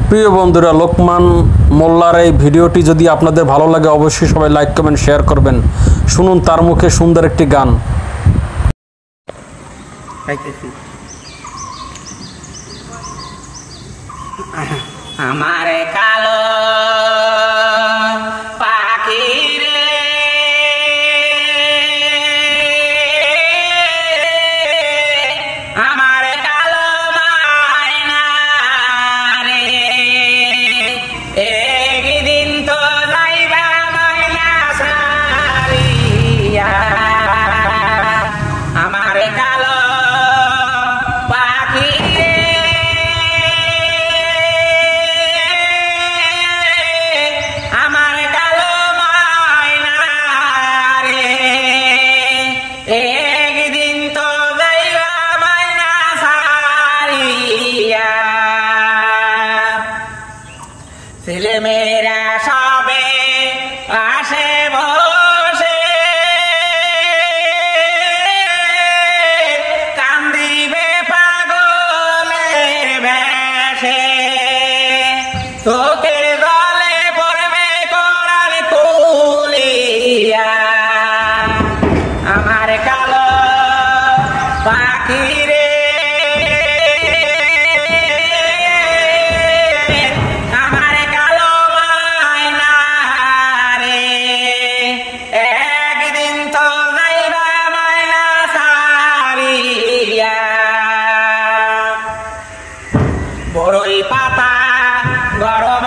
প্রিয় বন্ধুরা, লোকমান মোল্লার এই ভিডিওটি যদি আপনাদের ভালো লাগে অবশ্যই সবাই লাইক কমেন্ট শেয়ার করবেন। শুনুন তার মুখে সুন্দর একটি গান। আমার কালো পাখি রে আমার কালো মায়না রে একদিন তো যাইবা মায়না সারিয়া আমার কালো পাখি রে আমার কালো মায়না রে একদিন তো যাইবা মায়না সারিয়া ছেলে মেয়েরা সবে আসে বসে কান্দিবে পাগলের বেশে চোখের জলে পড়বে কোরআন খুলিয়া আমার কালো পাখি রে আমার কালো মায়না রে একদিন তো যাইবা মায়না সারিয়া বড়ই পাতা গরম